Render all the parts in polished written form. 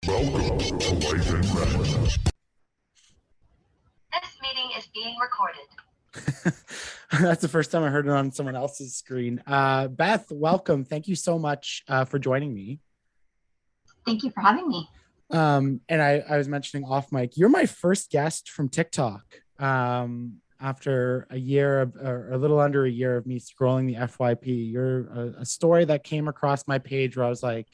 Welcome to Life in Red. This meeting is being recorded. That's the first time I heard it on someone else's screen. Beth, welcome. Thank you so much for joining me. Thank you for having me. And I was mentioning off mic, you're my first guest from TikTok. After a year of, or a little under a year of me scrolling the FYP, you're a story that came across my page where I was like,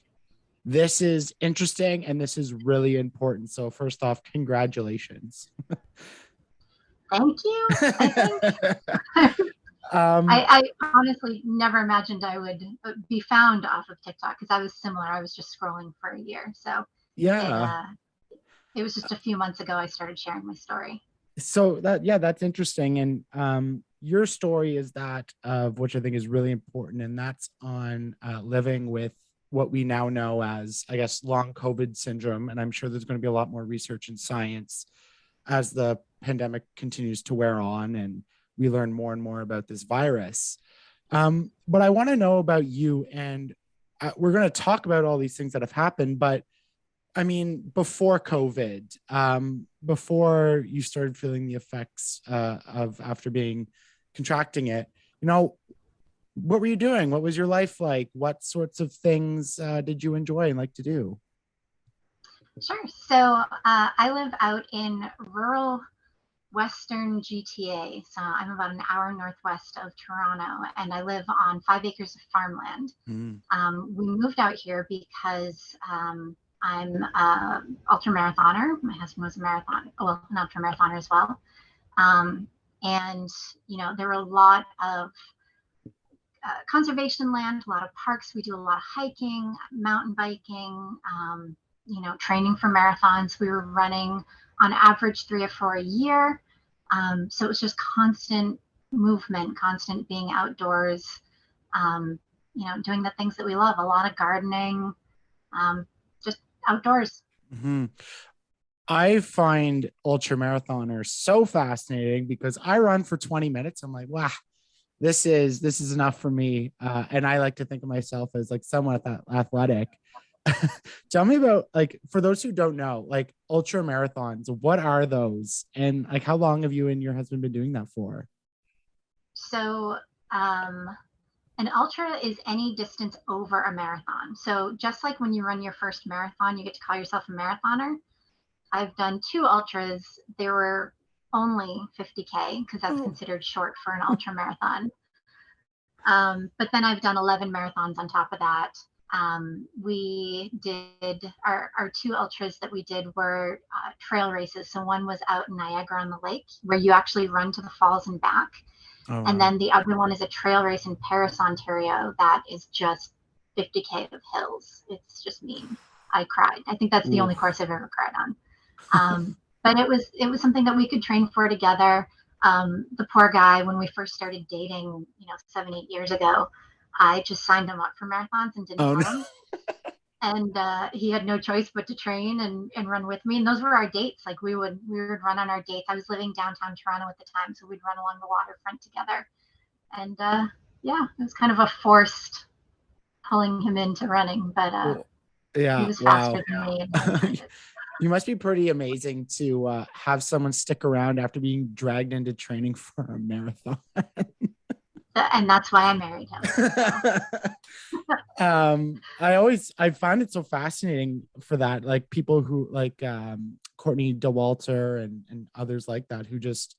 this is interesting and this is really important. So first off, congratulations. Thank you. I honestly never imagined I would be found off of TikTok because I was similar. I was just scrolling for a year. So yeah, it was just a few months ago I started sharing my story. So that's interesting. And your story is that of which I think is really important. And that's on living with what we now know as, I guess, long COVID syndrome. And I'm sure there's going to be a lot more research and science as the pandemic continues to wear on and we learn more and more about this virus. But I want to know about you, and we're going to talk about all these things that have happened. But I mean, before COVID, before you started feeling the effects of after contracting it, what were you doing? What was your life like? What sorts of things did you enjoy and like to do? Sure. So I live out in rural Western GTA. So I'm about an hour northwest of Toronto, and I live on 5 acres of farmland. We moved out here because I'm an ultra marathoner. My husband was an ultra marathoner as well. And there were a lot of conservation land, a lot of parks. We do a lot of hiking, mountain biking, training for marathons. We were running on average 3 or 4 a year. So it was just constant movement, constant being outdoors, doing the things that we love, a lot of gardening, just outdoors. Mm-hmm. I find ultra marathoners so fascinating because I run for 20 minutes. I'm like, wow, this is enough for me. And I like to think of myself as like somewhat athletic. Tell me about, like, for those who don't know, like ultra marathons, what are those? And like, how long have you and your husband been doing that for? So, an ultra is any distance over a marathon. So just like when you run your first marathon, you get to call yourself a marathoner. I've done 2 ultras. They were only 50K because that's considered short for an ultra marathon. But then I've done 11 marathons on top of that. We did our 2 ultras that we did were trail races. So one was out in Niagara on the Lake where you actually run to the falls and back. Oh, wow. And then the other one is a trail race in Paris, Ontario. That is just 50K of hills. It's just mean. I cried. I think that's the only course I've ever cried on. But it was something that we could train for together. The poor guy, when we first started dating, 7, 8 years ago, I just signed him up for marathons and didn't tell him. And he had no choice but to train and run with me. And those were our dates. Like we would run on our dates. I was living downtown Toronto at the time, so we'd run along the waterfront together. And it was kind of a forced pulling him into running, but he was faster than me. You must be pretty amazing to have someone stick around after being dragged into training for a marathon. And that's why I married him. I find it so fascinating for that, like people who like Courtney Dauwalter and others like that who just,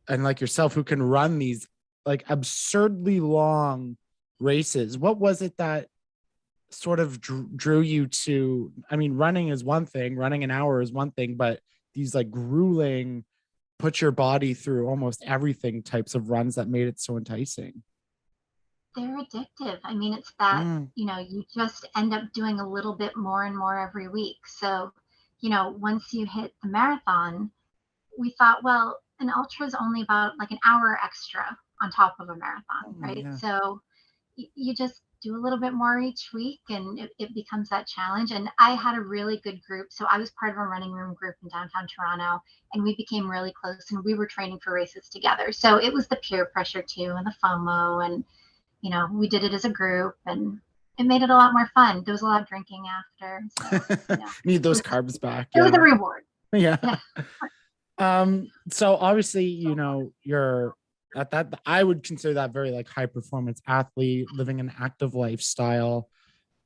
and like yourself, who can run these like absurdly long races. What was it that sort of drew you to, I mean, running is one thing, running an hour is one thing, but these like grueling, put your body through almost everything types of runs that made it so enticing? They're addictive. I mean, it's that, you just end up doing a little bit more and more every week. So, once you hit the marathon, we thought, well, an ultra is only about like an hour extra on top of a marathon, right? Yeah. So you just do a little bit more each week and it becomes that challenge. And I had a really good group. So I was part of a running room group in downtown Toronto and we became really close and we were training for races together. So it was the peer pressure too and the FOMO and, we did it as a group and it made it a lot more fun. There was a lot of drinking after. So, Need those carbs back. It was a reward. Yeah. Yeah. So obviously, you're at that, I would consider that very like high performance athlete, living an active lifestyle.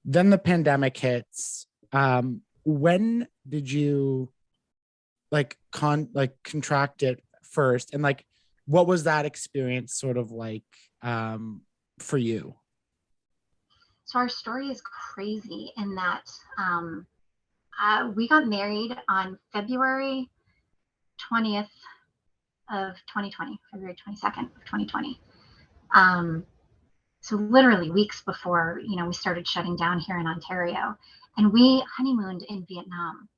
Then the pandemic hits. When did you contract it first? And like, what was that experience sort of like for you? So our story is crazy in that we got married on February 20th of 2020, February 22nd of 2020. So literally weeks before, we started shutting down here in Ontario, and we honeymooned in Vietnam.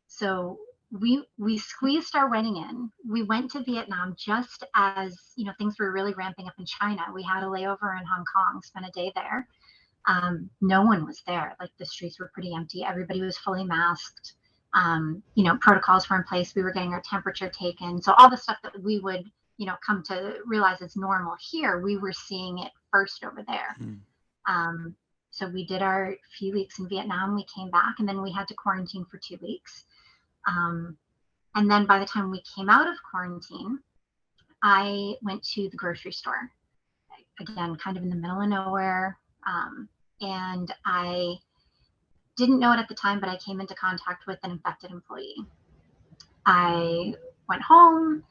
So we squeezed our wedding in. We went to Vietnam just as, things were really ramping up in China. We had a layover in Hong Kong, spent a day there. No one was there. Like, the streets were pretty empty. Everybody was fully masked. Protocols were in place. We were getting our temperature taken. So all the stuff that we would, come to realize is normal here, we were seeing it first over there. So we did our few weeks in Vietnam. We came back, and then we had to quarantine for 2 weeks. And then by the time we came out of quarantine, I went to the grocery store, again, kind of in the middle of nowhere. And I didn't know it at the time, but I came into contact with an infected employee. I went home.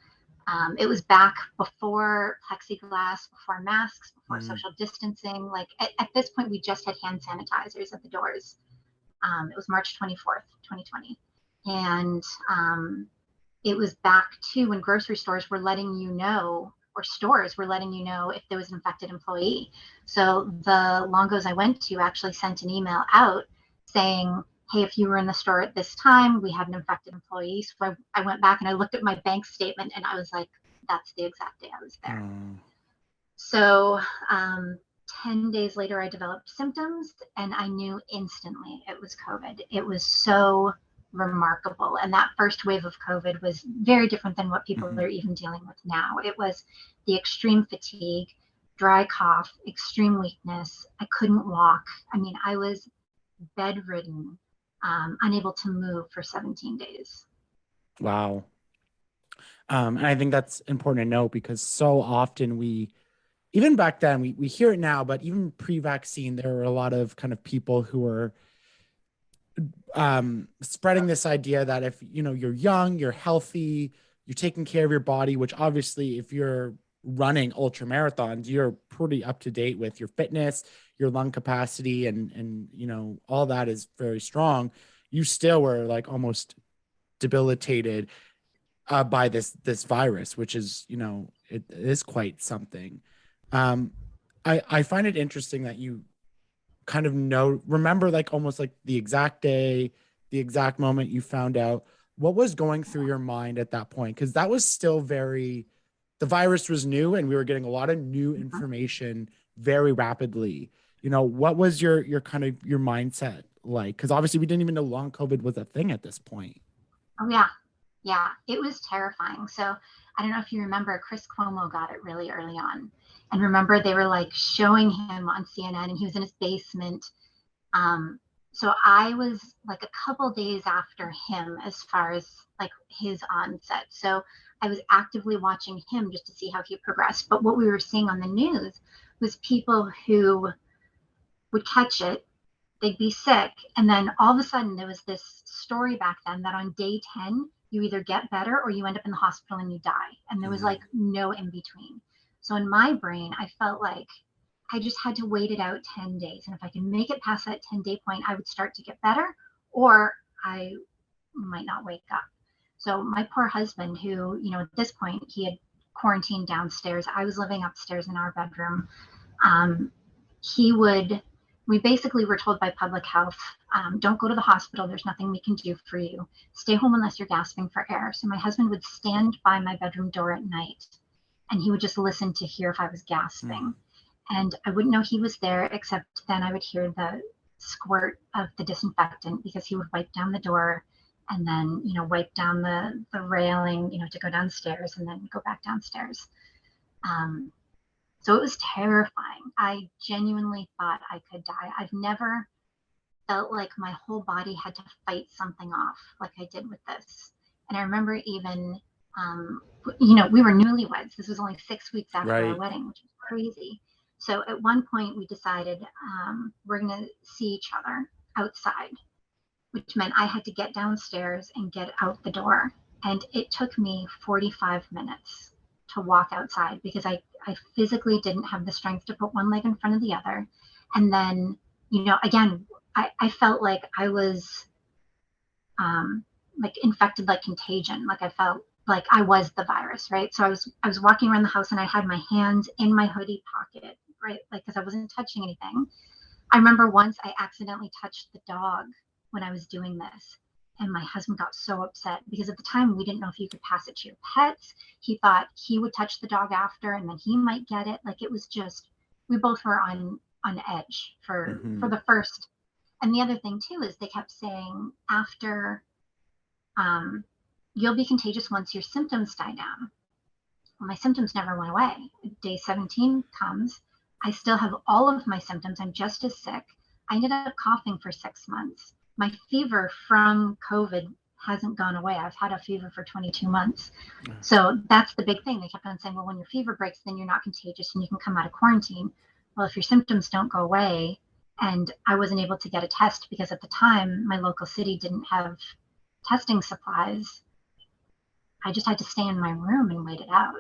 It was back before plexiglass, before masks, before social distancing. Like, at this point, we just had hand sanitizers at the doors. It was March 24th, 2020. And it was back to when grocery stores were letting you know, or stores were letting you know, if there was an infected employee. So the Longos I went to actually sent an email out saying, hey, if you were in the store at this time, we had an infected employee. So I went back and I looked at my bank statement, and I was like, that's the exact day I was there. So 10 days later, I developed symptoms, and I knew instantly it was COVID. It was so remarkable. And that first wave of COVID was very different than what people are even dealing with now. It was the extreme fatigue, dry cough, extreme weakness. I couldn't walk. I mean, I was bedridden, unable to move for 17 days. Wow. And I think that's important to note, because so often even back then, we hear it now, but even pre-vaccine, there were a lot of kind of people who were spreading this idea that if, you're young, you're healthy, you're taking care of your body, which obviously if you're running ultra marathons, you're pretty up to date with your fitness, your lung capacity, and all that is very strong. You still were like almost debilitated by this virus, which is, it is quite something. I find it interesting that you kind of remember like almost like the exact day, the exact moment you found out. What was going through your mind at that point? Because that was still the virus was new, and we were getting a lot of new information very rapidly. What was your kind of your mindset like? Because obviously we didn't even know long COVID was a thing at this point. Oh yeah. Yeah, it was terrifying. So I don't know if you remember, Chris Cuomo got it really early on. And remember, they were like showing him on CNN, and he was in his basement. So I was like a couple days after him as far as like his onset. So I was actively watching him just to see how he progressed. But what we were seeing on the news was people who would catch it, they'd be sick, and then all of a sudden there was this story back then that on day 10, you either get better or you end up in the hospital and you die. And there was like no in between. So in my brain, I felt like I just had to wait it out 10 days. And if I can make it past that 10-day point, I would start to get better, or I might not wake up. So my poor husband, who, at this point, he had quarantined downstairs. I was living upstairs in our bedroom. We basically were told by public health, don't go to the hospital. There's nothing we can do for you. Stay home unless you're gasping for air. So my husband would stand by my bedroom door at night, and he would just listen to hear if I was gasping. And I wouldn't know he was there, except then I would hear the squirt of the disinfectant, because he would wipe down the door and then, wipe down the railing, to go downstairs and then go back downstairs. So it was terrifying. I genuinely thought I could die. I've never felt like my whole body had to fight something off like I did with this. And I remember even, we were newlyweds. This was only 6 weeks after our Right. wedding, which was crazy. So at one point, we decided we're going to see each other outside, which meant I had to get downstairs and get out the door. And it took me 45 minutes to walk outside because I physically didn't have the strength to put one leg in front of the other. And then, again, I felt like I was like infected, like contagion. Like I felt like I was the virus, right? So I was walking around the house and I had my hands in my hoodie pocket, right? Like, because I wasn't touching anything. I remember once I accidentally touched the dog when I was doing this. And my husband got so upset because at the time we didn't know if you could pass it to your pets. He thought he would touch the dog after and then he might get it. Like it was just, we both were on edge for the first. And the other thing too is they kept saying after you'll be contagious once your symptoms die down. Well, my symptoms never went away. Day 17 comes. I still have all of my symptoms. I'm just as sick. I ended up coughing for 6 months. My fever from COVID hasn't gone away. I've had a fever for 22 months. So that's the big thing. They kept on saying, well, when your fever breaks, then you're not contagious and you can come out of quarantine. Well, if your symptoms don't go away, and I wasn't able to get a test because at the time my local city didn't have testing supplies, I just had to stay in my room and wait it out.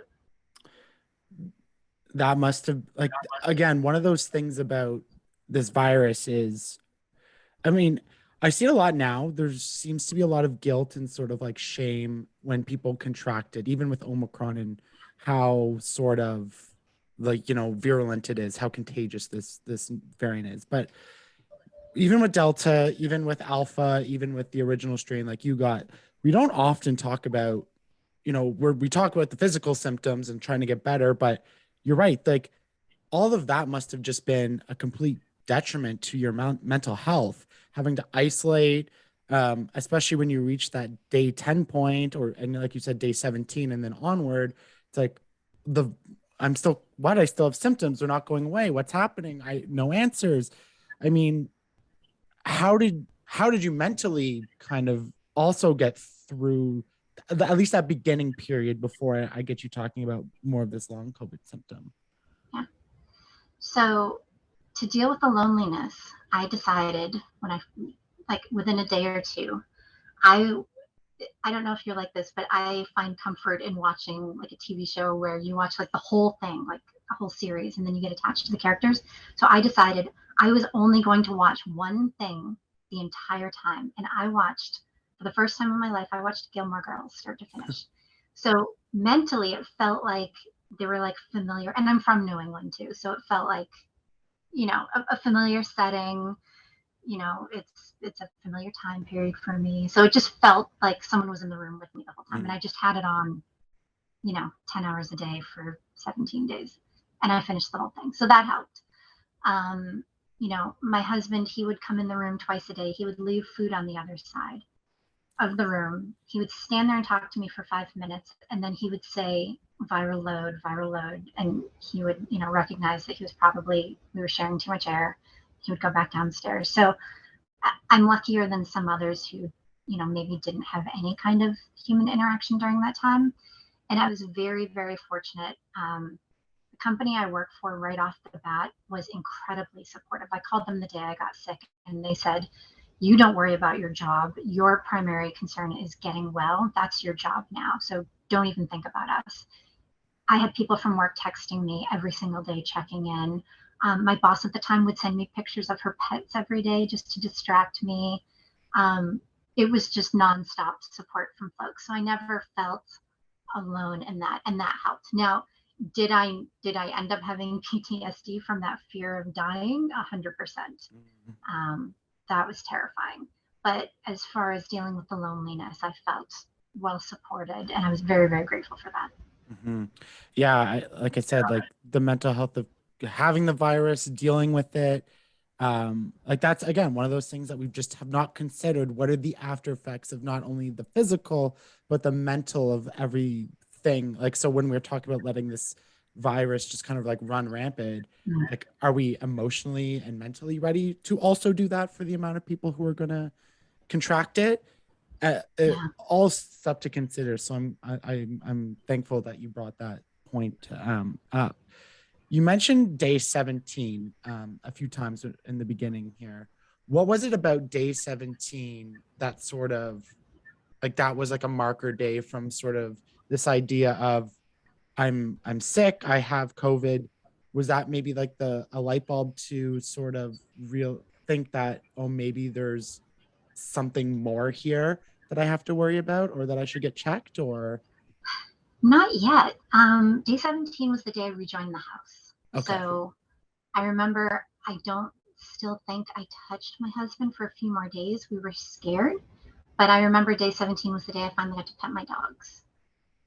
That must have, like, again, one of those things about this virus is, I mean, I see it a lot now. There seems to be a lot of guilt and sort of like shame when people contract it, even with Omicron, and how sort of like, virulent it is, how contagious this variant is. But even with Delta, even with Alpha, even with the original strain like you got, we don't often talk about, where we talk about the physical symptoms and trying to get better, but you're right. Like all of that must have just been a complete detriment to your mental health, having to isolate, especially when you reach that day 10 point, and like you said, day 17 and then onward. It's like I still have symptoms. They're not going away. What's happening? No answers. I mean, how did you mentally kind of also get through at least that beginning period before I get you talking about more of this long COVID symptom? Yeah. So to deal with the loneliness, I decided within a day or two, I don't know if you're like this, but I find comfort in watching like a TV show where you watch like the whole thing, like a whole series, and then you get attached to the characters. So I decided I was only going to watch one thing the entire time. And for the first time in my life, I watched Gilmore Girls start to finish. So mentally, it felt like they were like familiar. And I'm from New England too. So it felt like, a familiar setting. It's a familiar time period for me. So it just felt like someone was in the room with me the whole time. And I just had it on, 10 hours a day for 17 days. And I finished the whole thing. So that helped. My husband, he would come in the room twice a day. He would leave food on the other side of the room. He would stand there and talk to me for 5 minutes. And then he would say, viral load. And he would, recognize that we were sharing too much air. He would go back downstairs. So I'm luckier than some others who, maybe didn't have any kind of human interaction during that time. And I was very, very fortunate. The company I worked for right off the bat was incredibly supportive. I called them the day I got sick and they said, you don't worry about your job. Your primary concern is getting well. That's your job now. So don't even think about us. I had people from work texting me every single day, checking in. My boss at the time would send me pictures of her pets every day just to distract me. It was just nonstop support from folks. So I never felt alone in that, and that helped. Now, did I end up having PTSD from that fear of dying? 100%. That was terrifying. But as far as dealing with the loneliness, I felt well supported, and I was very, very grateful for that. Yeah, like I said, like the mental health of having the virus, dealing with it, like that's again one of those things that we just have not considered. What are the after effects of not only the physical but the mental of everything? Like, so when we're talking about letting this virus just kind of like run rampant, Mm. like, are we emotionally and mentally ready to also do that for the amount of people who are going to contract it? Yeah. All stuff to consider. So I'm thankful that you brought that point up. You mentioned day 17 a few times in the beginning here. What was it about day 17 that sort of like that was like a marker day from sort of this idea of I'm sick, I have COVID? Was that maybe like the a light bulb to sort of real think that, oh, maybe there's something more here that I have to worry about or that I should get checked? Or Not yet. Day 17 was the day I rejoined the house. okay. So I remember I don't still think I touched my husband for a few more days. We were scared, but I remember day 17 was the day I finally got to pet my dogs.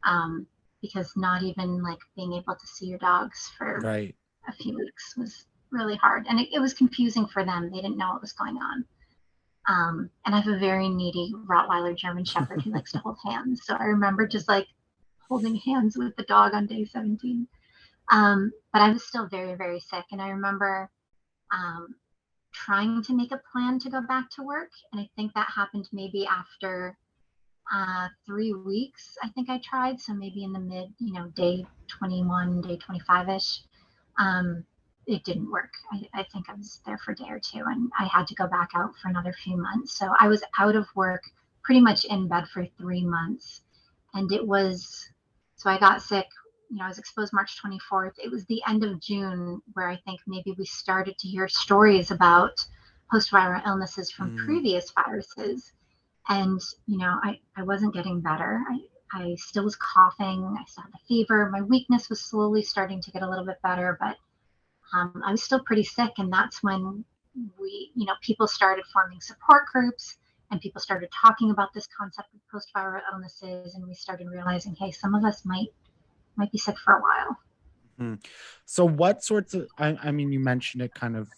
Um, because not even like being able to see your dogs for Right. a few weeks was really hard. And it was confusing for them. They didn't know what was going on. And I have a very needy Rottweiler German Shepherd who likes to hold hands. So I remember just like holding hands with the dog on day 17. But I was still very, very sick. And I remember um, trying to make a plan to go back to work. And I think that happened maybe after 3 weeks, I think I tried. So maybe in the mid, day 21, day 25-ish. It didn't work. I think I was there for a day or two and I had to go back out for another few months. So I was out of work, pretty much in bed for 3 months. And so I got sick. I was exposed March 24th. It was the end of June where I think maybe we started to hear stories about post-viral illnesses from previous viruses. And, I wasn't getting better. I still was coughing. I still had the fever. My weakness was slowly starting to get a little bit better, but I was still pretty sick. And that's when people started forming support groups and people started talking about this concept of post-viral illnesses. And we started realizing, hey, some of us might be sick for a while. Mm. So what sorts of, I mean, you mentioned it kind of,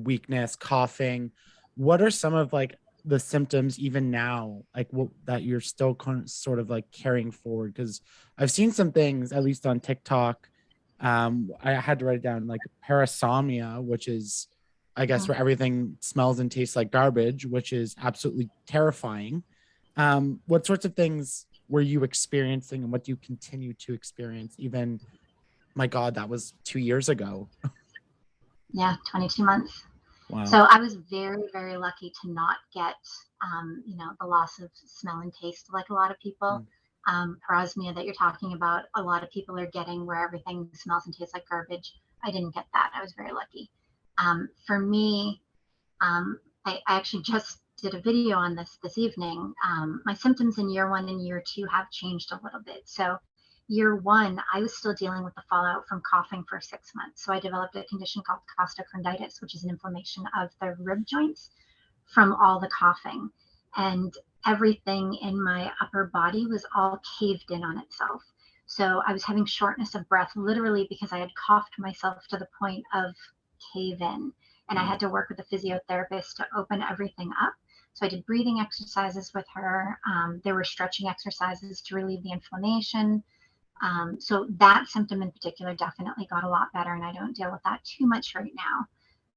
weakness, coughing. What are some of like the symptoms even now, like what that you're still sort of like carrying forward? Because I've seen some things, at least on TikTok. I had to write it down, like parasomnia, which is, I guess, where everything smells and tastes like garbage, which is absolutely terrifying. What sorts of things were you experiencing and what do you continue to experience even, my God, that was 2 years ago? Yeah, 22 months. Wow. So I was very, very lucky to not get, the loss of smell and taste like a lot of people. Parosmia that you're talking about, a lot of people are getting where everything smells and tastes like garbage. I didn't get that. I was very lucky. For me, I actually just did a video on this evening. My symptoms in year 1 and year 2 have changed a little bit. So year 1, I was still dealing with the fallout from coughing for 6 months. So I developed a condition called costochondritis, which is an inflammation of the rib joints from all the coughing. And everything in my upper body was all caved in on itself. So I was having shortness of breath literally because I had coughed myself to the point of cave in. And I had to work with a physiotherapist to open everything up. So I did breathing exercises with her. There were stretching exercises to relieve the inflammation. So that symptom in particular definitely got a lot better, and I don't deal with that too much right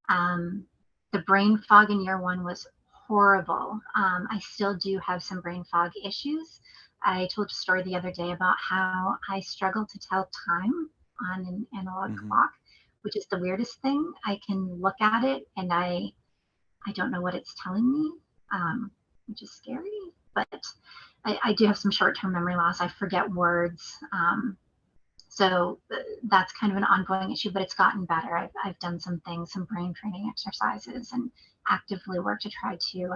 now. The brain fog in year 1 was horrible. I still do have some brain fog issues. I told a story the other day about how I struggle to tell time on an analog clock, which is the weirdest thing. I can look at it and I don't know what it's telling me, which is scary. But I do have some short-term memory loss. I forget words. So that's kind of an ongoing issue, but it's gotten better. I've done some things, some brain training exercises, and actively work to try to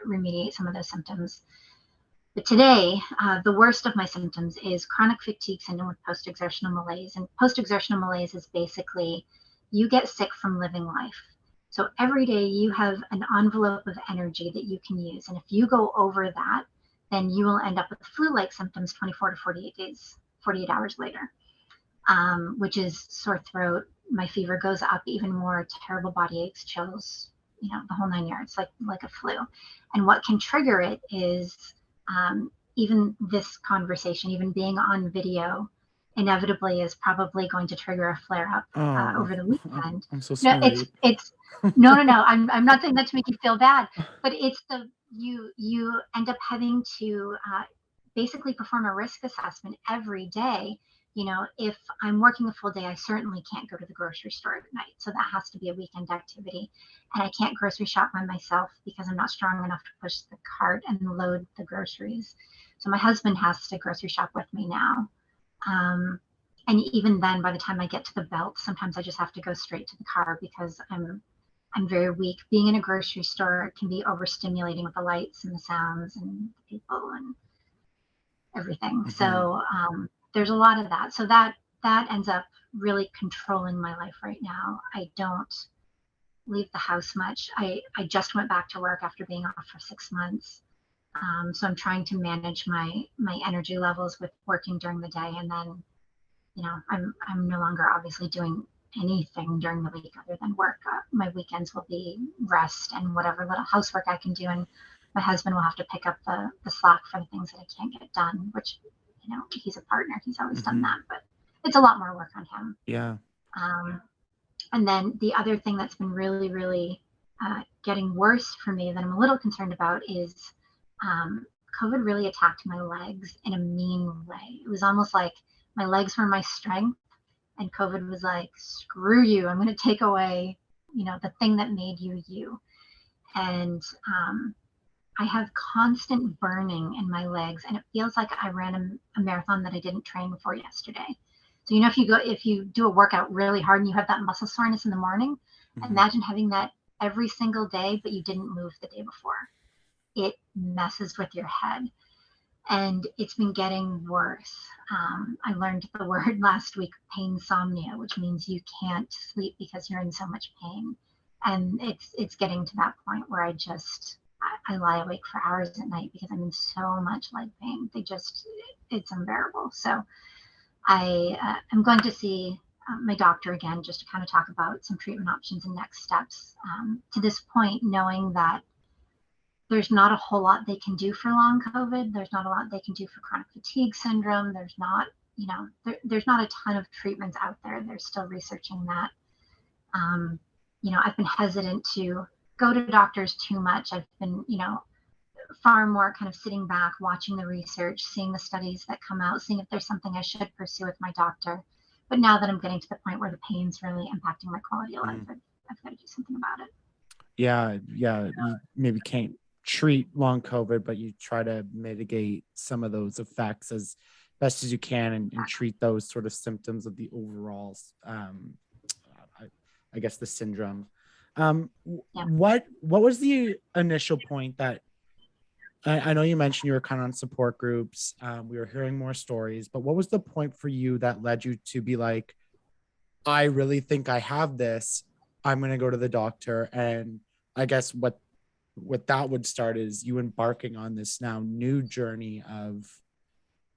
remediate some of those symptoms. But today, the worst of my symptoms is chronic fatigue syndrome with post-exertional malaise. And post-exertional malaise is basically you get sick from living life. So every day you have an envelope of energy that you can use. And if you go over that, then you will end up with flu-like symptoms 24 to 48 hours later, which is sore throat. My fever goes up even more, terrible body aches, chills, the whole 9 yards, like a flu. And what can trigger it is even this conversation, even being on video, inevitably is probably going to trigger a flare up Oh, over the weekend. I'm so No, sorry. it's no. I'm not saying that to make you feel bad, but it's you end up having to basically perform a risk assessment every day. You know, if I'm working a full day, I certainly can't go to the grocery store at night. So that has to be a weekend activity. And I can't grocery shop by myself because I'm not strong enough to push the cart and load the groceries. So my husband has to grocery shop with me now. And even then, by the time I get to the belt, sometimes I just have to go straight to the car because I'm very weak. Being in a grocery store can be overstimulating with the lights and the sounds and the people and everything. So there's a lot of that. So that ends up really controlling my life right now. I don't leave the house much. I just went back to work after being off for 6 months. So I'm trying to manage my energy levels with working during the day, and then, you know, I'm no longer obviously doing anything during the week other than work. My weekends will be rest and whatever little housework I can do, and my husband will have to pick up the slack for the things that I can't get done, which, you know, he's a partner. He's always done that, but it's a lot more work on him. Yeah. And then the other thing that's been really, really getting worse for me that I'm a little concerned about is COVID really attacked my legs in a mean way. It was almost like my legs were my strength, and COVID was like, screw you, I'm going to take away, you know, the thing that made you you. And I have constant burning in my legs, and it feels like I ran a marathon that I didn't train for yesterday. So, you know, if you do a workout really hard and you have that muscle soreness in the morning, imagine having that every single day, but you didn't move the day before. It messes with your head, and it's been getting worse. I learned the word last week, painsomnia, which means you can't sleep because you're in so much pain. And it's getting to that point where I lie awake for hours at night because I'm in so much leg pain. It's unbearable. So I'm going to see my doctor again just to kind of talk about some treatment options and next steps. To this point, knowing that there's not a whole lot they can do for long COVID. There's not a lot they can do for chronic fatigue syndrome. There's not, you know, there's not a ton of treatments out there. They're still researching that. You know, I've been hesitant to go to doctors too much. I've been, you know, far more kind of sitting back, watching the research, seeing the studies that come out, seeing if there's something I should pursue with my doctor. But now that I'm getting to the point where the pain's really impacting my quality of life, I've got to do something about it. Yeah. You maybe can't treat long COVID, but you try to mitigate some of those effects as best as you can and treat those sort of symptoms of the overall, I guess, the syndrome. What was the initial point that I know you mentioned you were kind of on support groups. We were hearing more stories, but what was the point for you that led you to be like, I really think I have this. I'm going to go to the doctor. And I guess what that would start is you embarking on this now new journey of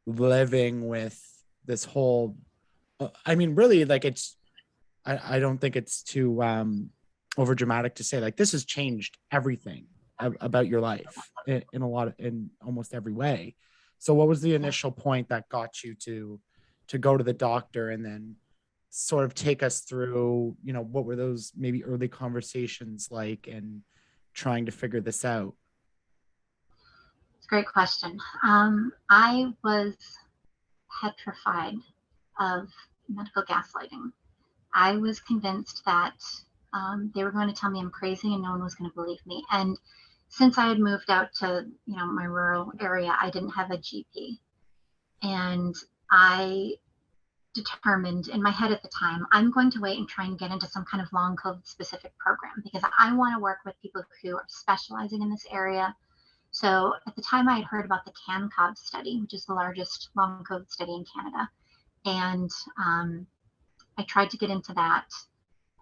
living with this whole, I mean, really, like I don't think it's too over dramatic to say like this has changed everything about your life in almost every way. So what was the initial point that got you to go to the doctor, and then sort of take us through, you know, what were those maybe early conversations like and trying to figure this out? It's a great question. I was petrified of medical gaslighting. I was convinced that they were going to tell me I'm crazy and no one was going to believe me. And since I had moved out to, you know, my rural area, I didn't have a GP. And I determined in my head at the time, I'm going to wait and try and get into some kind of long COVID specific program because I want to work with people who are specializing in this area. So at the time I had heard about the CanCOV study, which is the largest long COVID study in Canada. And I tried to get into that,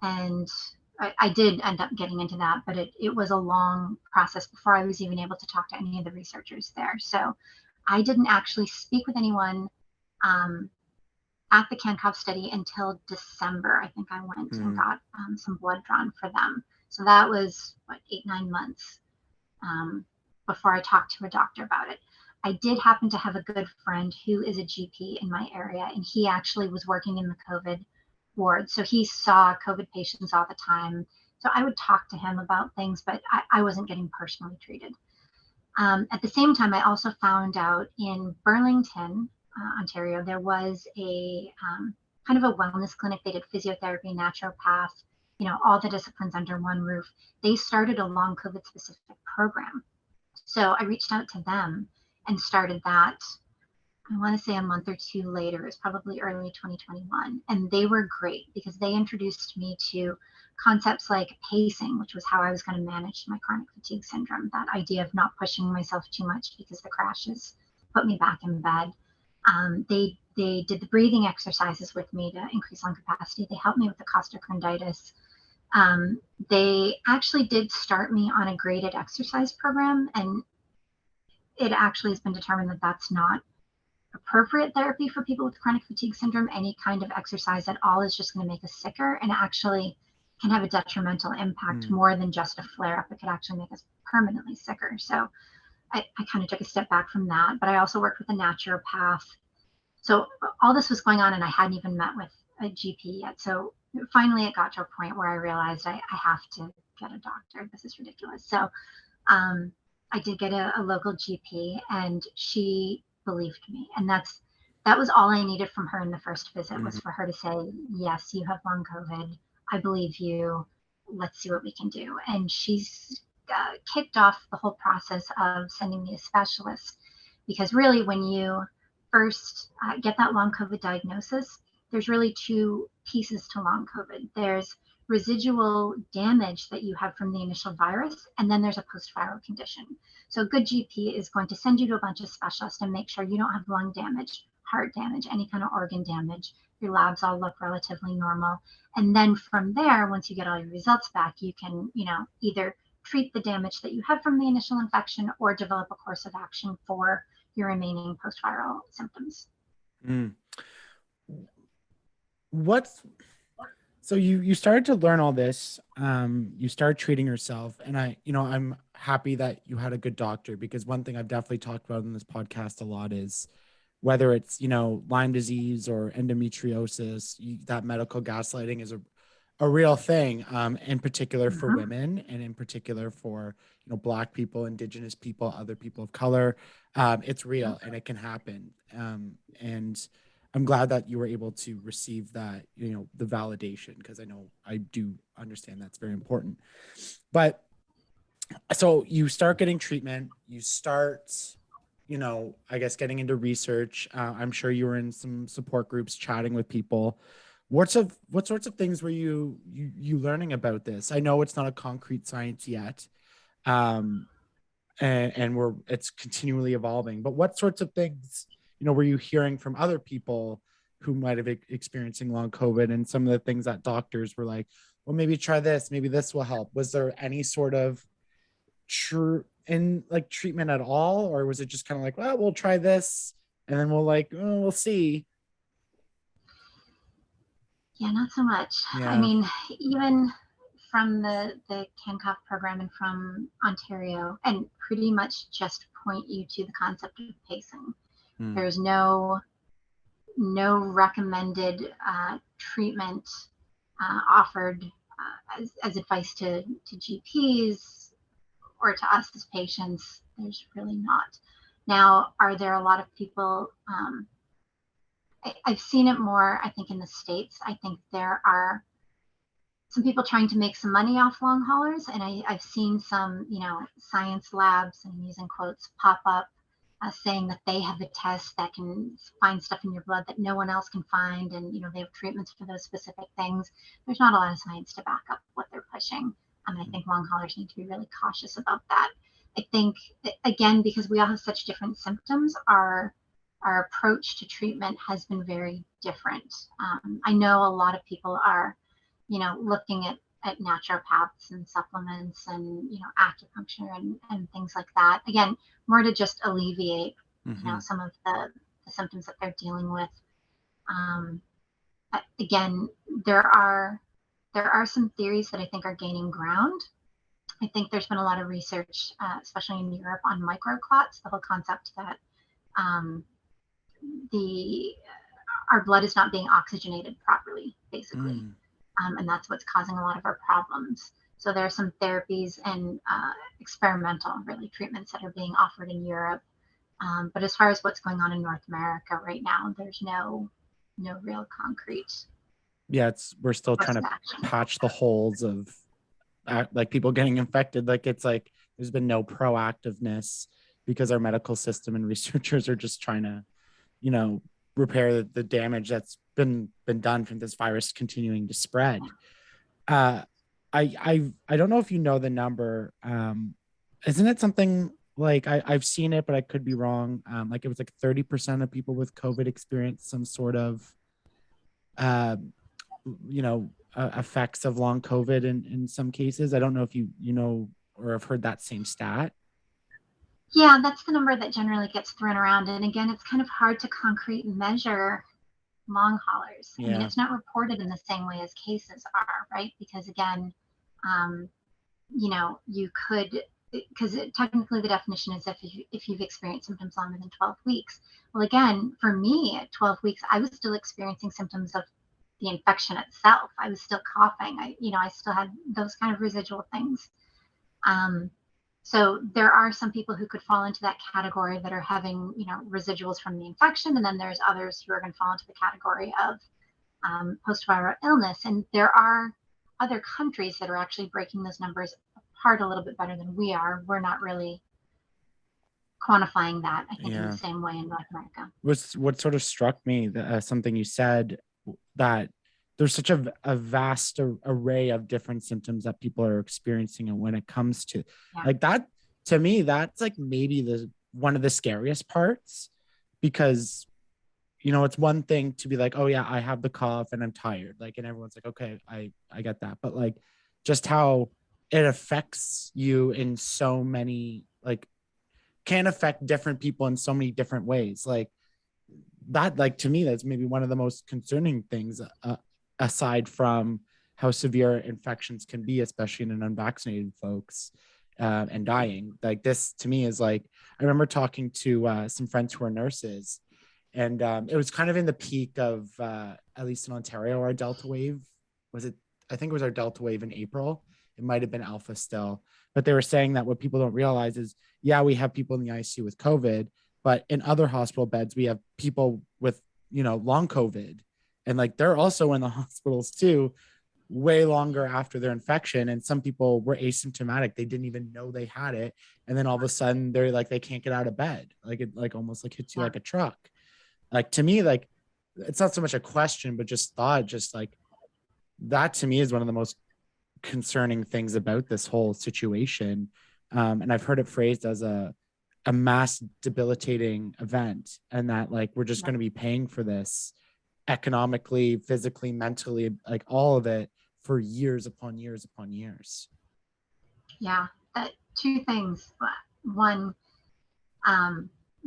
and I did end up getting into that, but it was a long process before I was even able to talk to any of the researchers there. So I didn't actually speak with anyone at the CanCOV study until December. I think I went and got some blood drawn for them. So that was 8-9 months before I talked to a doctor about it. I did happen to have a good friend who is a GP in my area, and he actually was working in the COVID ward. So he saw COVID patients all the time. So I would talk to him about things, but I wasn't getting personally treated. At the same time, I also found out in Burlington, Ontario, there was a kind of a wellness clinic. They did physiotherapy, naturopath, all the disciplines under one roof. They started a long COVID specific program. So I reached out to them and started that. I want to say a month or two later. It was probably early 2021. And they were great because they introduced me to concepts like pacing, which was how I was going to manage my chronic fatigue syndrome. That idea of not pushing myself too much because the crashes put me back in bed. They did the breathing exercises with me to increase lung capacity. They helped me with the costochondritis. They actually did start me on a graded exercise program, and it actually has been determined that that's not appropriate therapy for people with chronic fatigue syndrome. Any kind of exercise at all is just going to make us sicker, and actually can have a detrimental impact more than just a flare up. It could actually make us permanently sicker. So I kind of took a step back from that, but I also worked with a naturopath. So all this was going on, and I hadn't even met with a GP yet. So finally it got to a point where I realized I have to get a doctor. This is ridiculous. So I did get a local GP, and she believed me. And that was all I needed from her in the first visit, was for her to say, yes, you have long COVID. I believe you. Let's see what we can do. And she's kicked off the whole process of sending me a specialist, because really when you first get that long COVID diagnosis, there's really two pieces to long COVID. There's residual damage that you have from the initial virus, and then there's a post-viral condition. So a good GP is going to send you to a bunch of specialists and make sure you don't have lung damage, heart damage, any kind of organ damage. Your labs all look relatively normal. And then from there, once you get all your results back, you can, either treat the damage that you have from the initial infection or develop a course of action for your remaining post-viral symptoms. So you started to learn all this, you started treating yourself, and I'm happy that you had a good doctor, because one thing I've definitely talked about in this podcast a lot is whether it's, Lyme disease or endometriosis, that medical gaslighting is a real thing, in particular for women, and in particular for, Black people, Indigenous people, other people of color. It's real and it can happen. And I'm glad that you were able to receive that, the validation, because I do understand that's very important. But so you start getting treatment, you start, I guess getting into research. I'm sure you were in some support groups chatting with people. What sorts of things were you learning about this? I know it's not a concrete science yet. And it's continually evolving, but what sorts of things, were you hearing from other people who might have experiencing long COVID, and some of the things that doctors were like, well, maybe try this, maybe this will help? Was there any sort of treatment at all? Or was it just kind of like, well, we'll try this and then we'll see? Yeah, not so much. Yeah. I mean, even from the CanCough program and from Ontario, and pretty much just point you to the concept of pacing. There's no recommended treatment offered as advice to GPs or to us as patients. There's really not. Now, are there a lot of people? I've seen it more, I think, in the States. I think there are some people trying to make some money off long haulers, and I've seen some, science labs, and I'm using quotes, pop up saying that they have a test that can find stuff in your blood that no one else can find, and they have treatments for those specific things. There's not a lot of science to back up what they're pushing. I think long haulers need to be really cautious about that. I think, again, because we all have such different symptoms, our approach to treatment has been very different. I know a lot of people are, looking at naturopaths and supplements and, acupuncture and things like that. Again, more to just alleviate, some of the symptoms that they're dealing with. Again, there are some theories that I think are gaining ground. I think there's been a lot of research, especially in Europe, on microclots, the whole concept that um, our blood is not being oxygenated properly, basically. And that's what's causing a lot of our problems. So there are some therapies and experimental, really, treatments that are being offered in Europe. But as far as what's going on in North America right now, there's no real concrete. Yeah, we're still trying to patch the holes of like people getting infected. Like it's like there's been no proactiveness because our medical system and researchers are just trying to, repair the damage that's been done from this virus continuing to spread. I don't know if you know the number. Isn't it something like I've seen it, but I could be wrong. Like it was like 30% of people with COVID experienced some sort of, effects of long COVID in some cases. I don't know if you know or have heard that same stat. Yeah, that's the number that generally gets thrown around. And again, it's kind of hard to concrete measure long haulers. Yeah. I mean, it's not reported in the same way as cases are, right? Because again, you could, because technically the definition is if you've experienced symptoms longer than 12 weeks. Well, again, for me at 12 weeks, I was still experiencing symptoms of the infection itself. I was still coughing. I still had those kind of residual things. So there are some people who could fall into that category that are having, residuals from the infection. And then there's others who are going to fall into the category of post-viral illness. And there are other countries that are actually breaking those numbers apart a little bit better than we are. We're not really quantifying that, I think, in the same way in North America. What sort of struck me, something you said, that there's such a vast array of different symptoms that people are experiencing. And when it comes to like that, to me, that's like maybe one of the scariest parts, because, it's one thing to be like, oh yeah, I have the cough and I'm tired. Like, and everyone's like, okay, I get that. But like just how it affects you in so many, like can affect different people in so many different ways. Like that, like to me, that's maybe one of the most concerning things, aside from how severe infections can be, especially in unvaccinated folks, and dying. Like this to me is like, I remember talking to some friends who are nurses, and it was kind of in the peak of, at least in Ontario, our Delta wave. I think it was our Delta wave in April. It might've been Alpha still, but they were saying that what people don't realize is, we have people in the ICU with COVID, but in other hospital beds, we have people with, long COVID. And like, they're also in the hospitals too, way longer after their infection. And some people were asymptomatic. They didn't even know they had it. And then all of a sudden they're like, they can't get out of bed. Like it like almost like hits you like a truck. Like to me, like, it's not so much a question, but just thought, just like that to me is one of the most concerning things about this whole situation. And I've heard it phrased as a mass debilitating event, and that like, we're just going to be paying for this economically, physically, mentally, like all of it for years upon years upon years. Yeah, two things. One,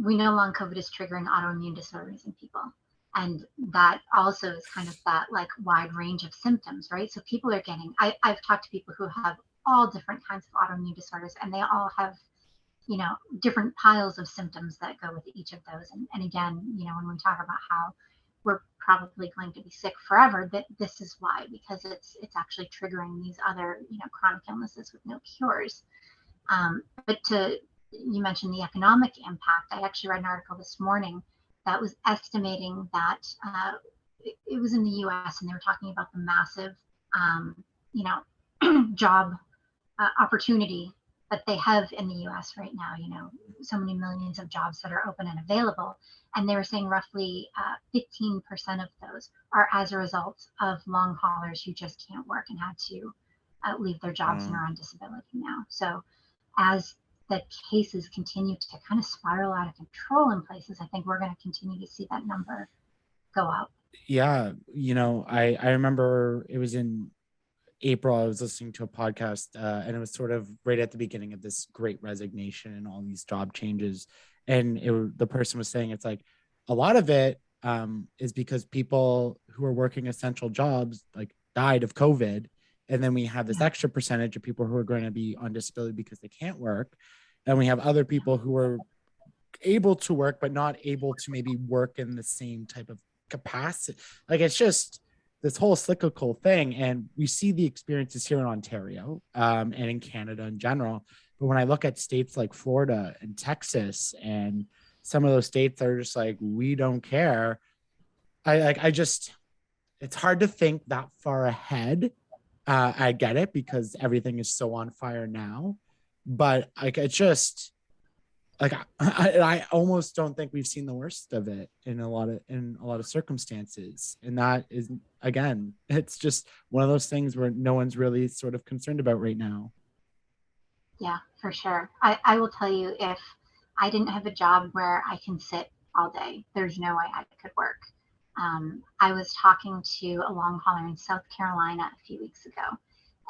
we know long COVID is triggering autoimmune disorders in people. And that also is kind of that like wide range of symptoms, right? So people are getting, I've talked to people who have all different kinds of autoimmune disorders, and they all have, different piles of symptoms that go with each of those. And again, when we talk about how we're probably going to be sick forever, that this is why, because it's actually triggering these other, chronic illnesses with no cures. But you mentioned the economic impact. I actually read an article this morning that was estimating that it was in the US, and they were talking about the massive, job opportunity that they have in the US right now, so many millions of jobs that are open and available. And they were saying roughly 15% of those are as a result of long haulers who just can't work and had to leave their jobs and are on disability now. So as the cases continue to kind of spiral out of control in places, I think we're going to continue to see that number go up. Yeah. I remember it was in April, I was listening to a podcast, and it was sort of right at the beginning of this great resignation and all these job changes. And the person was saying, it's like a lot of it is because people who are working essential jobs like died of COVID. And then we have this extra percentage of people who are going to be on disability because they can't work. And we have other people who are able to work, but not able to maybe work in the same type of capacity. Like it's just this whole cyclical thing. And we see the experiences here in Ontario and in Canada in general. But when I look at states like Florida and Texas, and some of those states are just like, we don't care. I just, it's hard to think that far ahead. I get it because everything is so on fire now, but like it's just like I almost don't think we've seen the worst of it in a lot of circumstances, and that is, again, it's just one of those things where no one's really sort of concerned about right now. Yeah, for sure. I will tell you, if I didn't have a job where I can sit all day, there's no way I could work. I was talking to a long hauler in South Carolina a few weeks ago,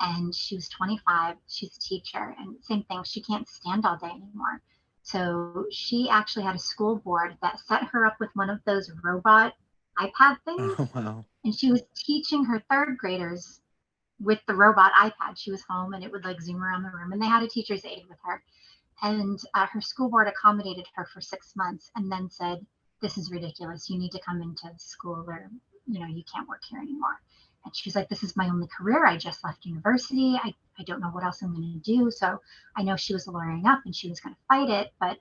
and she was 25. She's a teacher, and same thing, she can't stand all day anymore. So she actually had a school board that set her up with one of those robot iPad things, Oh wow. and she was teaching her third graders with the robot iPad. She was home, and it would like zoom around the room, and they had a teacher's aide with her. And her school board accommodated her for 6 months and then said, this is ridiculous. You need to come into school, or, you can't work here anymore. And she's like, this is my only career. I just left university. I don't know what else I'm going to do. So I know she was lawyering up and she was going to fight it. But,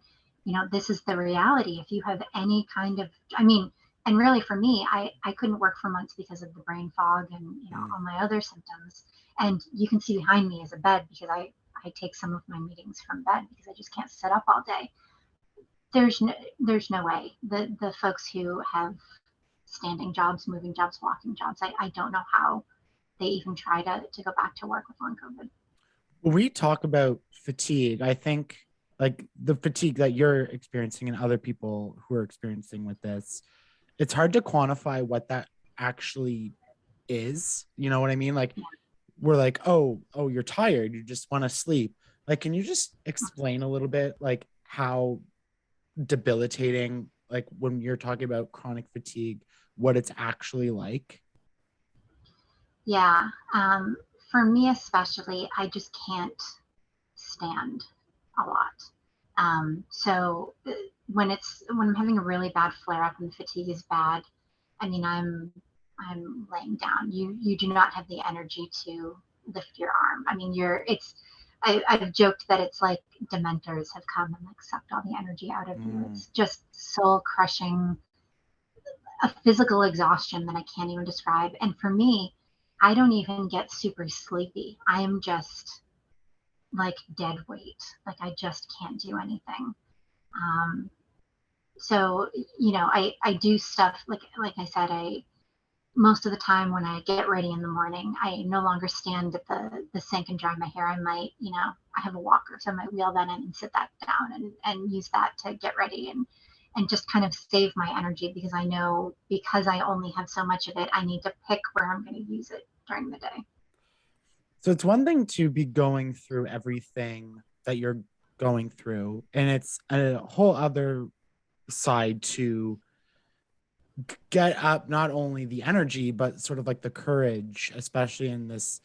this is the reality. If you have any kind of, and really for me, I couldn't work for months because of the brain fog and, all my other symptoms. And you can see behind me is a bed, because I take some of my meetings from bed because I just can't sit up all day. There's no way. The folks who have standing jobs, moving jobs, walking jobs, I don't know how they even try to go back to work with long COVID. When we talk about fatigue, I think like the fatigue that you're experiencing and other people who are experiencing with this, it's hard to quantify what that actually is. You know what I mean? Like we're like, oh, you're tired. You just want to sleep. Like, can you just explain a little bit like how debilitating, like when you're talking about chronic fatigue, what it's actually like? Yeah. For me especially, I just can't stand a lot. So when I'm having a really bad flare up and the fatigue is bad, I'm laying down. You do not have the energy to lift your arm. I've joked that it's like dementors have come and like sucked all the energy out of you. It's just soul crushing, a physical exhaustion that I can't even describe. And for me, I don't even get super sleepy. I am just like dead weight. Like I just can't do anything. So, I do stuff like I said, most of the time when I get ready in the morning, I no longer stand at the sink and dry my hair. I might, I have a walker, so I might wheel that in and sit that down and use that to get ready and just kind of save my energy, because I know, because I only have so much of it, I need to pick where I'm going to use it during the day. So it's one thing to be going through everything that you're going through, and it's a whole other side to get up not only the energy, but sort of like the courage, especially in this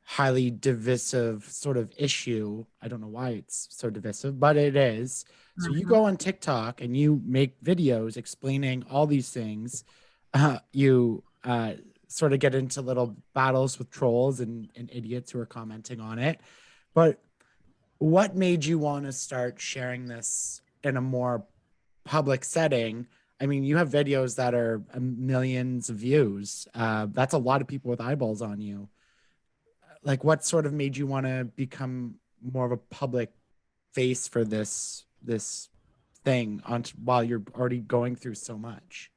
highly divisive sort of issue. I don't know why it's so divisive, but it is. So you go on TikTok and you make videos explaining all these things. You sort of get into little battles with trolls and idiots who are commenting on it. But what made you want to start sharing this in a more public setting? I mean, you have videos that are millions of views. That's a lot of people with eyeballs on you. Like, what sort of made you want to become more of a public face for this thing while you're already going through so much?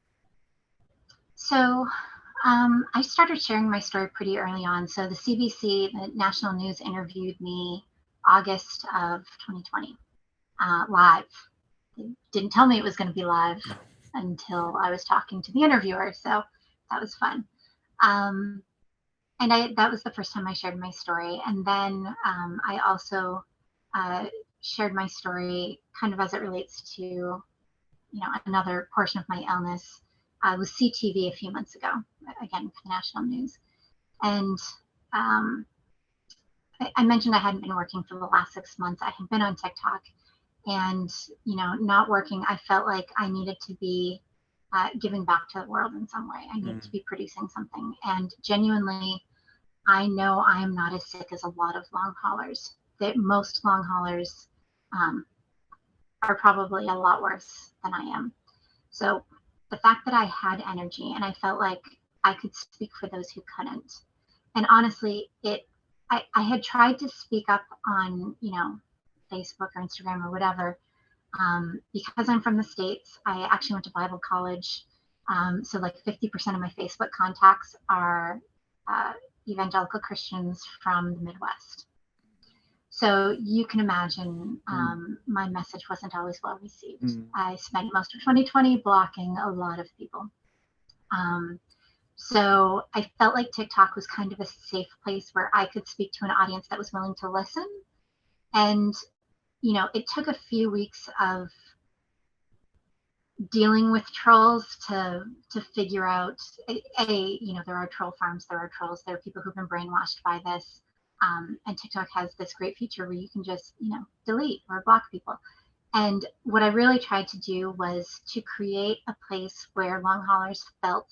So I started sharing my story pretty early on. So the CBC, the national news, interviewed me August of 2020 live. They didn't tell me it was going to be live until I was talking to the interviewer. So that was fun. And that was the first time I shared my story. And then I also shared my story kind of as it relates to, another portion of my illness. With CTV a few months ago, again, for the national news. And I mentioned I hadn't been working for the last 6 months. I had been on TikTok, and, not working, I felt like I needed to be giving back to the world in some way. I needed to be producing something. And genuinely, I know I am not as sick as a lot of long haulers. That most long haulers are probably a lot worse than I am. So the fact that I had energy and I felt like I could speak for those who couldn't. And honestly, I had tried to speak up on, Facebook or Instagram or whatever. Because I'm from the States, I actually went to Bible college. So like 50% of my Facebook contacts are evangelical Christians from the Midwest. So you can imagine my message wasn't always well received. I spent most of 2020 blocking a lot of people. So I felt like TikTok was kind of a safe place where I could speak to an audience that was willing to listen. And, it took a few weeks of dealing with trolls to figure out, there are troll farms, there are trolls, there are people who've been brainwashed by this. And TikTok has this great feature where you can just, delete or block people. And what I really tried to do was to create a place where long haulers felt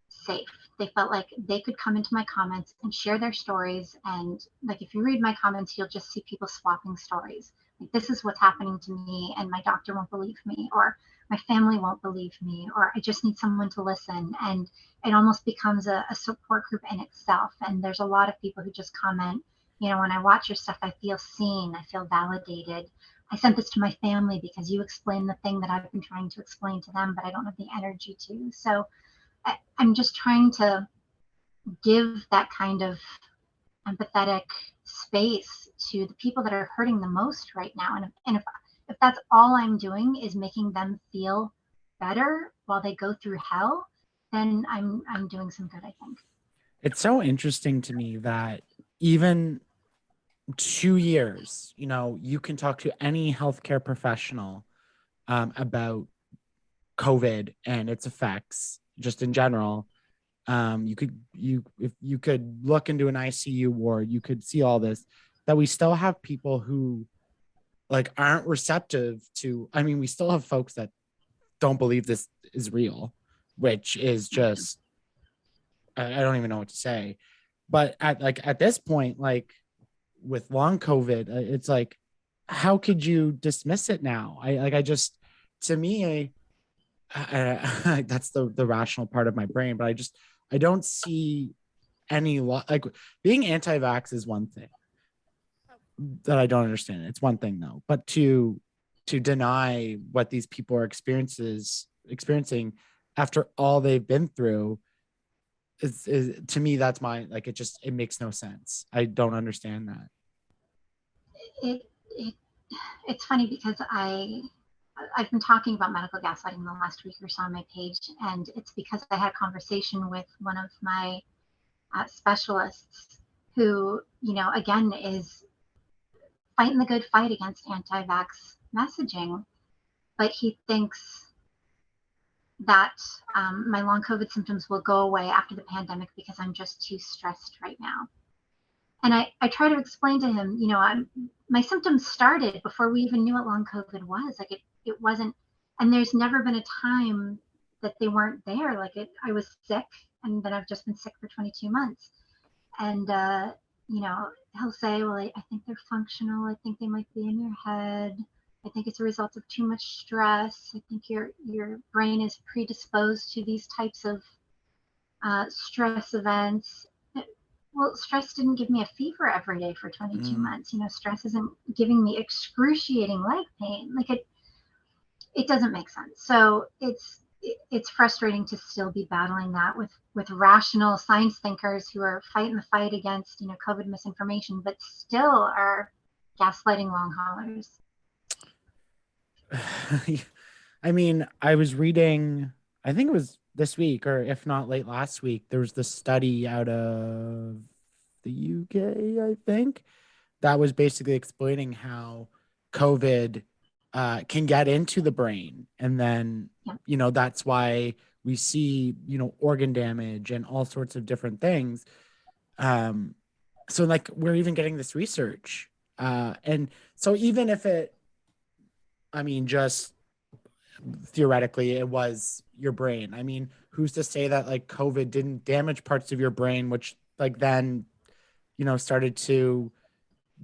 safe. They felt like they could come into my comments and share their stories. And like, if you read my comments, you'll just see people swapping stories. Like, this is what's happening to me, and my doctor won't believe me, or my family won't believe me, or I just need someone to listen. And it almost becomes a support group in itself. And there's a lot of people who just comment, when I watch your stuff, I feel seen, I feel validated. I sent this to my family because you explained the thing that I've been trying to explain to them, but I don't have the energy to. So I'm just trying to give that kind of empathetic space to the people that are hurting the most right now. And if that's all I'm doing is making them feel better while they go through hell, then I'm doing some good, I think. It's so interesting to me that even 2 years, you can talk to any healthcare professional about COVID and its effects just in general. If you could look into an ICU ward, you could see all this, that we still have people who like aren't receptive to. I mean, we still have folks that don't believe this is real, which is just, I don't even know what to say. But at this point, like with long COVID, it's like, how could you dismiss it now? To me, that's the rational part of my brain, but I don't see any like being anti-vax is one thing that I don't understand. It's one thing though, but to deny what these people are experiencing after all they've been through is to me, that's it makes no sense. I don't understand that. It's funny because I've been talking about medical gaslighting the last week or so on my page, and it's because I had a conversation with one of my specialists who, again, is fighting the good fight against anti-vax messaging, but he thinks that my long COVID symptoms will go away after the pandemic because I'm just too stressed right now. And I try to explain to him, my symptoms started before we even knew what long COVID was. Like it wasn't, and there's never been a time that they weren't there. I was sick, and then I've just been sick for 22 months. And, he'll say, well, I think they're functional. I think they might be in your head. I think it's a result of too much stress. I think your brain is predisposed to these types of stress events. Well, stress didn't give me a fever every day for 22 months. Stress isn't giving me excruciating leg pain. It doesn't make sense. So it's frustrating to still be battling that with rational science thinkers who are fighting the fight against, COVID misinformation, but still are gaslighting long haulers. I mean, I was reading, I think it was this week, or if not late last week, there was this study out of the UK, I think, that was basically explaining how COVID can get into the brain. And then, that's why we see, organ damage and all sorts of different things. So we're even getting this research. And so even if I mean, just theoretically, it was your brain. I mean, who's to say that like COVID didn't damage parts of your brain, which like then, started to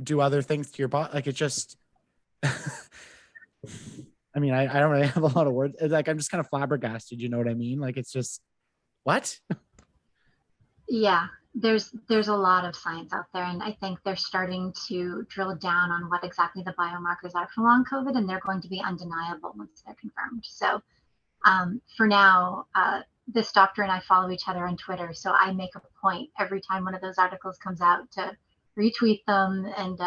do other things to your body? Like it just, I mean, I don't really have a lot of words. It's like, I'm just kind of flabbergasted. You know what I mean? Like, it's just, what? Yeah, there's a lot of science out there, and I think they're starting to drill down on what exactly the biomarkers are for long COVID, and they're going to be undeniable once they're confirmed. So for now, this doctor and I follow each other on Twitter, so I make a point every time one of those articles comes out to retweet them and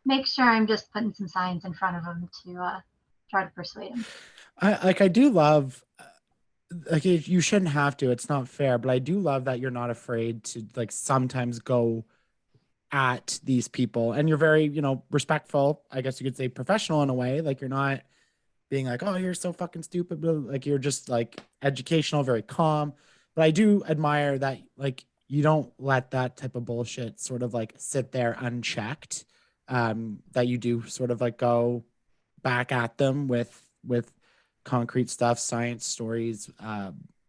make sure I'm just putting some science in front of them to try to persuade them. I do love, like, you shouldn't have to, it's not fair, but I do love that you're not afraid to like sometimes go at these people, and you're very, respectful, I guess you could say professional in a way. Like you're not being like, oh, you're so fucking stupid, but like you're just like educational, very calm. But I do admire that like you don't let that type of bullshit sort of like sit there unchecked. That you do sort of like go back at them with concrete stuff, science stories,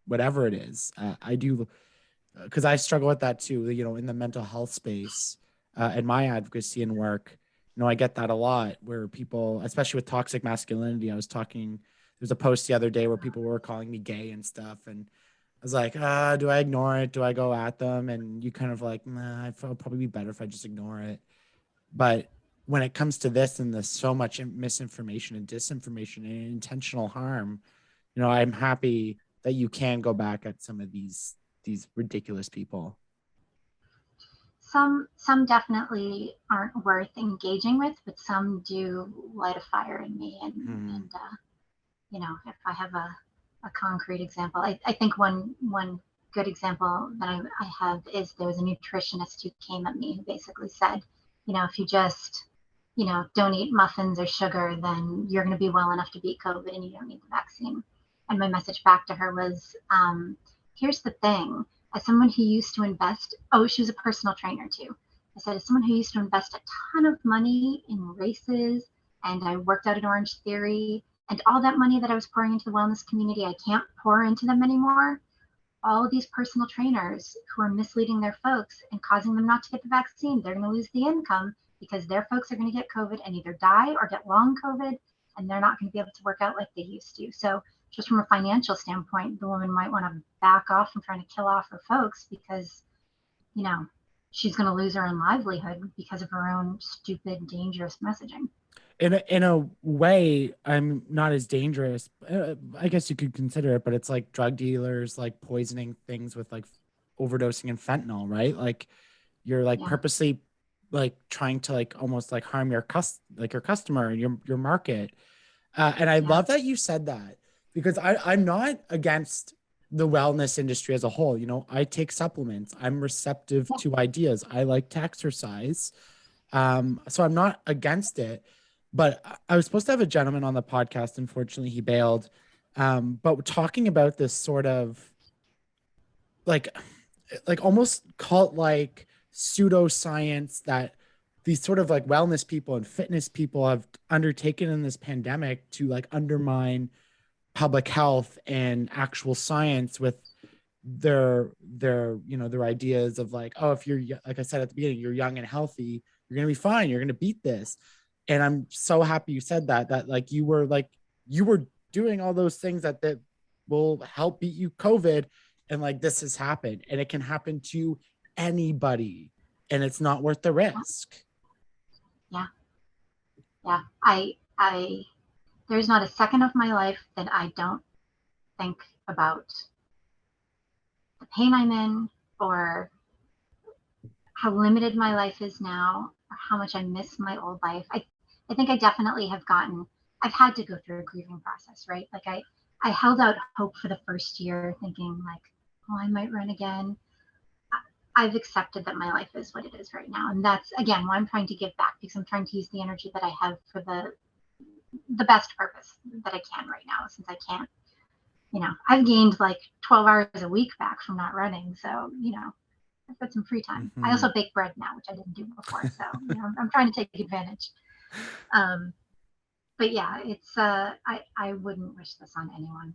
whatever it is. I do, because I struggle with that too. In the mental health space, in my advocacy and work, I get that a lot where people, especially with toxic masculinity, there's a post the other day where people were calling me gay and stuff. And I was like, do I ignore it? Do I go at them? And you kind of like, nah, it'll probably be better if I just ignore it. But when it comes to this, and there's so much misinformation and disinformation and intentional harm, I'm happy that you can go back at some of these ridiculous people. Some definitely aren't worth engaging with, but some do light a fire in me. And if I have a concrete example, I think one good example that I have is there was a nutritionist who came at me who basically said, if you just don't eat muffins or sugar, then you're going to be well enough to beat COVID and you don't need the vaccine. And my message back to her was, here's the thing. As someone who used to invest, she was a personal trainer too. I said, as someone who used to invest a ton of money in races, and I worked out at Orange Theory, and all that money that I was pouring into the wellness community, I can't pour into them anymore. All of these personal trainers who are misleading their folks and causing them not to get the vaccine, they're going to lose the income because their folks are going to get COVID and either die or get long COVID, and they're not going to be able to work out like they used to. So just from a financial standpoint, the woman might want to back off from trying to kill off her folks because, she's going to lose her own livelihood because of her own stupid, dangerous messaging. In a way, I'm not as dangerous. I guess you could consider it, but it's like drug dealers, like poisoning things with like overdosing in fentanyl, right? Like you're like purposely like trying to like almost like harm your customer and your market. And I love that you said that, because I'm not against the wellness industry as a whole. I take supplements. I'm receptive to ideas. I like to exercise. So I'm not against it. But I was supposed to have a gentleman on the podcast. Unfortunately, he bailed. But we're talking about this sort of like almost cult-like pseudoscience that these sort of like wellness people and fitness people have undertaken in this pandemic to like undermine public health and actual science with their ideas of like, oh, if you're, like I said at the beginning, you're young and healthy, you're gonna be fine, you're gonna beat this. And I'm so happy you said that like you were doing all those things that will help beat you COVID, and like this has happened, and it can happen to anybody, and it's not worth the risk. Yeah. I there's not a second of my life that I don't think about the pain I'm in, or how limited my life is now, or how much I miss my old life. I think I definitely I've had to go through a grieving process, right? Like I held out hope for the first year thinking like, oh, I might run again. I've accepted that my life is what it is right now. And that's, again, why I'm trying to give back, because I'm trying to use the energy that I have for the best purpose that I can right now, since I can't, I've gained like 12 hours a week back from not running. So, I've got some free time. I also bake bread now, which I didn't do before. So, I'm trying to take advantage. but yeah, it's I wouldn't wish this on anyone.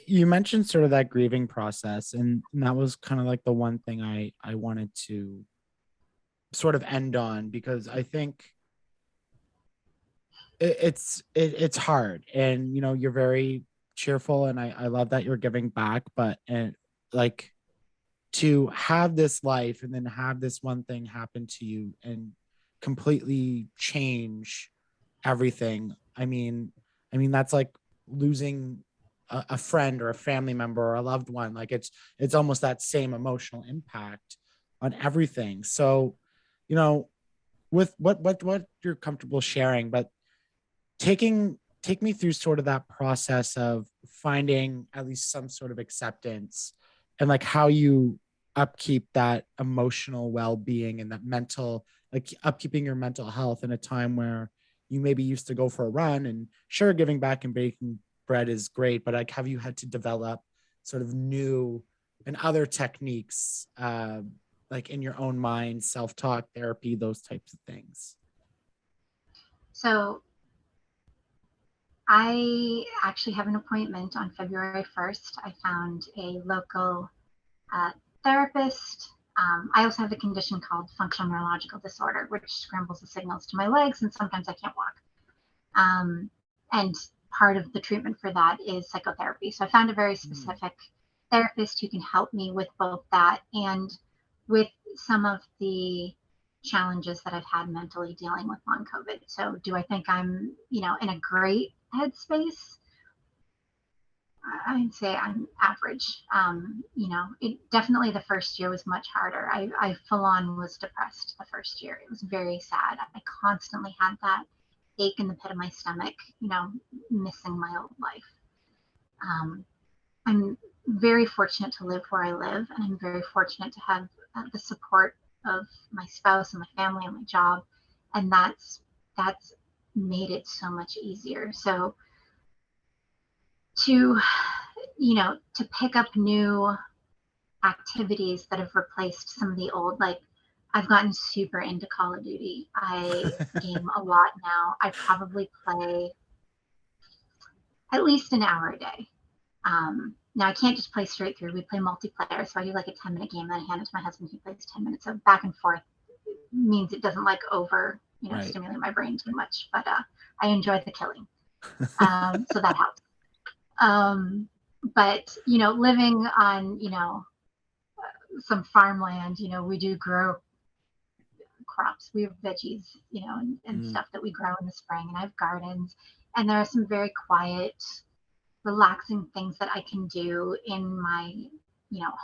You mentioned sort of that grieving process, and that was kind of like the one thing I wanted to sort of end on, because I think it's hard, and you're very cheerful, and I love that you're giving back, but and like to have this life and then have this one thing happen to you and completely change everything. I mean that's like losing a friend or a family member or a loved one. Like it's almost that same emotional impact on everything. So, you know, with what you're comfortable sharing, but take me through sort of that process of finding at least some sort of acceptance, and like how you upkeep that emotional well-being and that mental, like upkeeping your mental health in a time where you maybe used to go for a run, and sure, giving back and baking bread is great, but like have you had to develop sort of new and other techniques, like in your own mind, self-talk, therapy, those types of things? So I actually have an appointment on February 1st. I found a local uh, therapist. I also have a condition called functional neurological disorder, which scrambles the signals to my legs, and sometimes I can't walk. And part of the treatment for that is psychotherapy. So I found a very specific therapist who can help me with both that and with some of the challenges that I've had mentally dealing with long COVID. So do I think I'm, in a great headspace? I'd say I'm average. It definitely the first year was much harder. I full on was depressed the first year. It was very sad. I constantly had that ache in the pit of my stomach, missing my old life. I'm very fortunate to live where I live, and I'm very fortunate to have the support of my spouse and my family and my job, and that's made it so much easier. So to to pick up new activities that have replaced some of the old, like I've gotten super into Call of Duty. I game a lot now. I probably play at least an hour a day. Now I can't just play straight through. We play multiplayer, so I do like a 10-minute game, then I hand it to my husband. He plays 10 minutes. So back and forth means it doesn't like over, Right. stimulate my brain too much. But I enjoy the killing, so that helps. But living on some farmland, we do grow crops. We have veggies, and stuff that we grow in the spring, and I have gardens, and there are some very quiet, relaxing things that I can do in my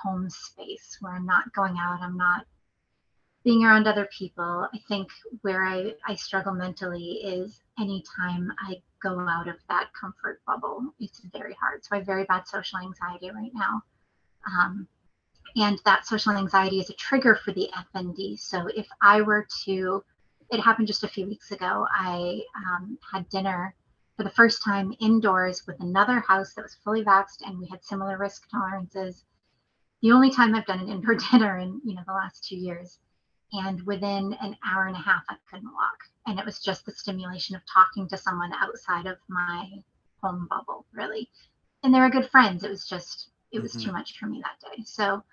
home space where I'm not going out, I'm not being around other people. I think where I struggle mentally is anytime I go out of that comfort bubble, it's very hard. So I have very bad social anxiety right now. And that social anxiety is a trigger for the FND. So if I were to, it happened just a few weeks ago, I had dinner for the first time indoors with another house that was fully vaxxed, and we had similar risk tolerances. The only time I've done an indoor dinner in the last 2 years. And within an hour and a half, I couldn't walk. And it was just the stimulation of talking to someone outside of my home bubble, really. And they were good friends. It was too much for me that day. So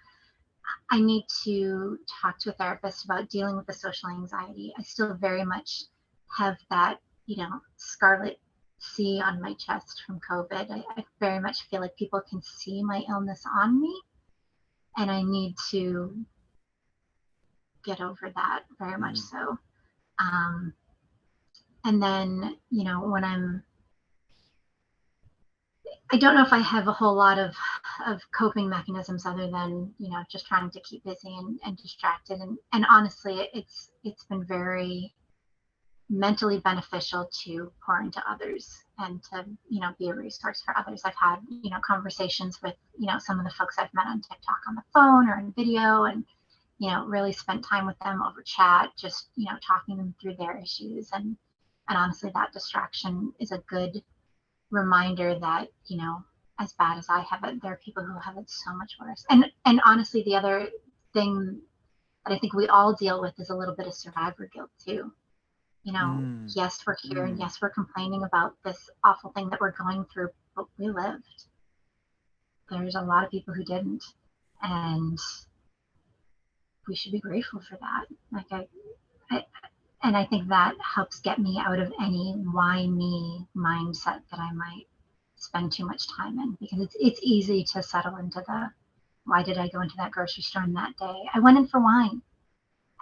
I need to talk to a therapist about dealing with the social anxiety. I still very much have that, scarlet C on my chest from COVID. I very much feel like people can see my illness on me, and I need to get over that very much so. And then, when I don't know if I have a whole lot of coping mechanisms other than, just trying to keep busy and distracted. And honestly, it's been very mentally beneficial to pour into others and to, be a resource for others. I've had, conversations with, some of the folks I've met on TikTok on the phone or in video, and really spent time with them over chat, just, talking them through their issues. And honestly, that distraction is a good reminder that, as bad as I have it, there are people who have it so much worse. And honestly, the other thing that I think we all deal with is a little bit of survivor guilt too. You know, yes, we're here and yes, we're complaining about this awful thing that we're going through, but we lived. There's a lot of people who didn't. And we should be grateful for that. Like and I think that helps get me out of any why me mindset that I might spend too much time in, because it's easy to settle into the why did I go into that grocery store on that day? I went in for wine.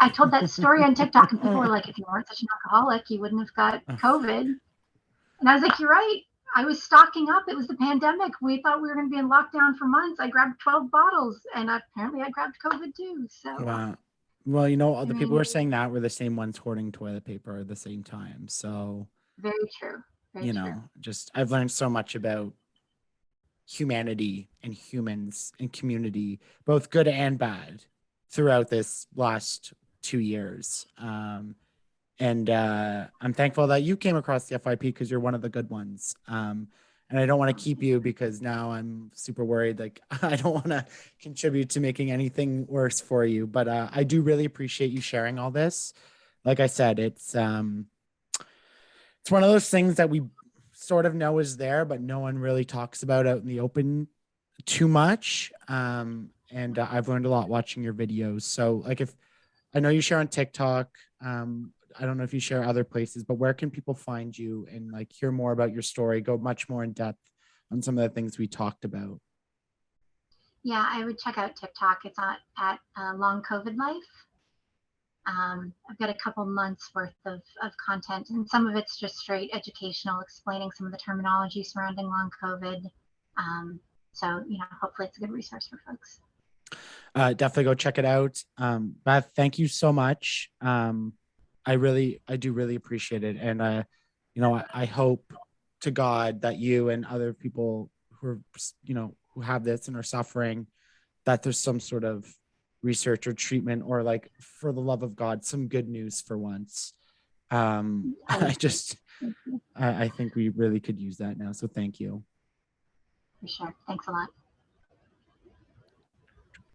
I told that story on TikTok and people were like, if you weren't such an alcoholic, you wouldn't have got COVID. And I was like, you're right. I was stocking up. It was the pandemic. We thought we were going to be in lockdown for months. I grabbed 12 bottles and apparently I grabbed COVID too. So, wow. Well, you know, the people who were saying that were the same ones hoarding toilet paper at the same time. So, very true. Very you true. know, just I've learned so much about humanity and humans and community, both good and bad, throughout this last 2 years. And I'm thankful that you came across the FYP because you're one of the good ones. And I don't want to keep you because now I'm super worried. Like, I don't want to contribute to making anything worse for you. But I do really appreciate you sharing all this. Like I said, it's one of those things that we sort of know is there, but no one really talks about out in the open too much. And I've learned a lot watching your videos. So, like, if I know you share on TikTok, I don't know if you share other places, but where can people find you and like hear more about your story, go much more in depth on some of the things we talked about? Yeah, I would check out TikTok. It's at Long COVID Life. I've got a couple months worth of content, and some of it's just straight educational, explaining some of the terminology surrounding long COVID. So, you know, hopefully it's a good resource for folks. Definitely go check it out. Beth, thank you so much. I do really appreciate it. And, you know, I hope to God that you and other people who are, you know, who have this and are suffering, that there's some sort of research or treatment or like, for the love of God, some good news for once. I think we really could use that now. So thank you. For sure. Thanks a lot.